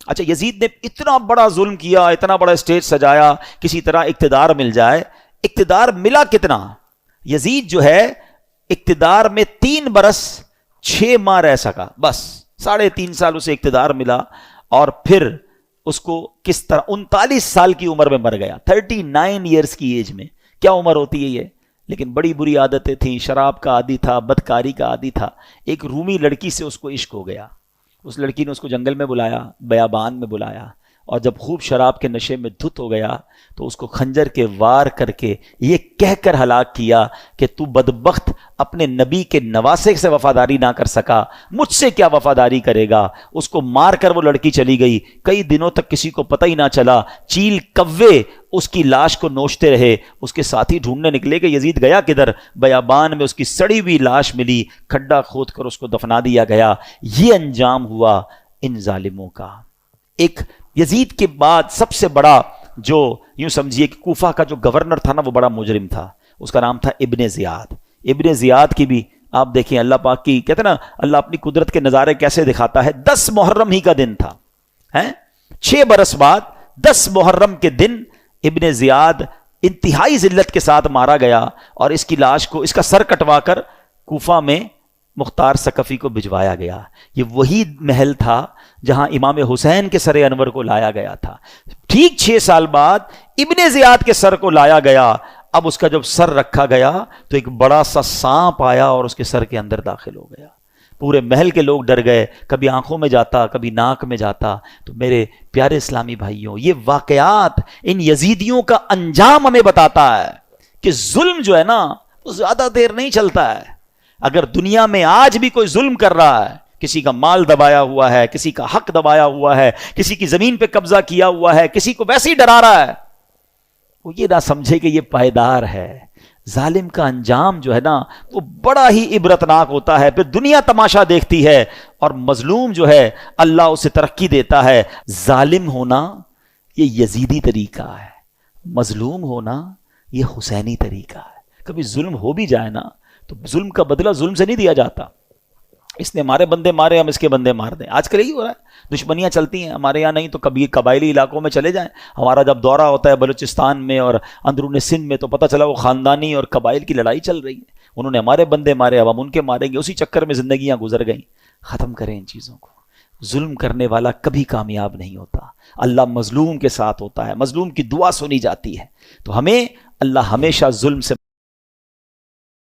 اچھا یزید نے اتنا بڑا ظلم کیا، اتنا بڑا اسٹیج سجایا، کسی طرح اقتدار مل جائے. اقتدار ملا کتنا؟ یزید جو ہے اقتدار میں 3 برس 6 ماہ رہ سکا، بس 3.5 سال اسے اقتدار ملا، اور پھر اس کو کس طرح 39 سال کی عمر میں مر گیا، 39 ایئرس کی ایج میں. کیا عمر ہوتی ہے یہ؟ لیکن بڑی بری عادتیں تھیں، شراب کا عادی تھا، بدکاری کا عادی تھا. ایک رومی لڑکی سے اس کو عشق ہو گیا. اس لڑکی نے اس کو جنگل میں بلایا، بیابان میں بلایا، اور جب خوب شراب کے نشے میں دھت ہو گیا تو اس کو خنجر کے وار کر کے یہ کہہ کر ہلاک کیا کہ تو بدبخت اپنے نبی کے نواسے سے وفاداری نہ کر سکا، مجھ سے کیا وفاداری کرے گا. اس کو مار کر وہ لڑکی چلی گئی. کئی دنوں تک کسی کو پتہ ہی نہ چلا. چیل کوے اس کی لاش کو نوچتے رہے. اس کے ساتھی ڈھونڈنے نکلے کہ یزید گیا کدھر. بیابان میں اس کی سڑی ہوئی لاش ملی، کھڈا کھود کر اس کو دفنا دیا گیا. یہ انجام ہوا ان ظالموں کا. ایک یزید کے بعد سب سے بڑا جو یوں سمجھیے کہ کوفہ کا جو گورنر تھا نا، وہ بڑا مجرم تھا. اس کا نام تھا ابن زیاد. ابن زیاد کی بھی آپ دیکھیں اللہ پاک کی، کہتے ہیں نا اللہ اپنی قدرت کے نظارے کیسے دکھاتا ہے. 10 محرم ہی کا دن تھا، 6 برس بعد 10 محرم کے دن ابن زیاد انتہائی ذلت کے ساتھ مارا گیا، اور اس کی لاش کو، اس کا سر کٹوا کر کوفہ میں مختار ثقفی کو بھجوایا گیا. یہ وہی محل تھا جہاں امام حسین کے سر انور کو لایا گیا تھا. ٹھیک 6 سال بعد ابن زیاد کے سر کو لایا گیا. اب اس کا جب سر رکھا گیا تو ایک بڑا سا سانپ آیا اور اس کے سر کے اندر داخل ہو گیا. پورے محل کے لوگ ڈر گئے، کبھی آنکھوں میں جاتا، کبھی ناک میں جاتا. تو میرے پیارے اسلامی بھائیوں، یہ واقعات ان یزیدیوں کا انجام ہمیں بتاتا ہے کہ ظلم جو ہے نا وہ زیادہ دیر نہیں چلتا ہے. اگر دنیا میں آج بھی کوئی ظلم کر رہا ہے، کسی کا مال دبایا ہوا ہے، کسی کا حق دبایا ہوا ہے، کسی کی زمین پہ قبضہ کیا ہوا ہے، کسی کو ویسے ہی ڈرا رہا ہے، وہ یہ نہ سمجھے کہ یہ پائیدار ہے. ظالم کا انجام جو ہے نا وہ بڑا ہی عبرتناک ہوتا ہے. پھر دنیا تماشا دیکھتی ہے، اور مظلوم جو ہے اللہ اسے ترقی دیتا ہے. ظالم ہونا یہ یزیدی طریقہ ہے، مظلوم ہونا یہ حسینی طریقہ ہے. کبھی ظلم ہو بھی جائے نا تو ظلم کا بدلہ ظلم سے نہیں دیا جاتا. اس نے ہمارے بندے مارے، ہم اس کے بندے مار دیں. آج کل یہی ہو رہا ہے، دشمنیاں چلتی ہیں. ہمارے یہاں نہیں تو کبھی قبائلی علاقوں میں چلے جائیں. ہمارا جب دورہ ہوتا ہے بلوچستان میں اور اندرون سندھ میں تو پتہ چلا وہ خاندانی اور قبائل کی لڑائی چل رہی ہے. انہوں نے ہمارے بندے مارے، اب ہم ان کے ماریں گے. اسی چکر میں زندگیاں گزر گئیں. ختم کریں ان چیزوں کو. ظلم کرنے والا کبھی کامیاب نہیں ہوتا. اللہ مظلوم کے ساتھ ہوتا ہے، مظلوم کی دعا سنی جاتی ہے. تو ہمیں اللہ ہمیشہ ظلم سے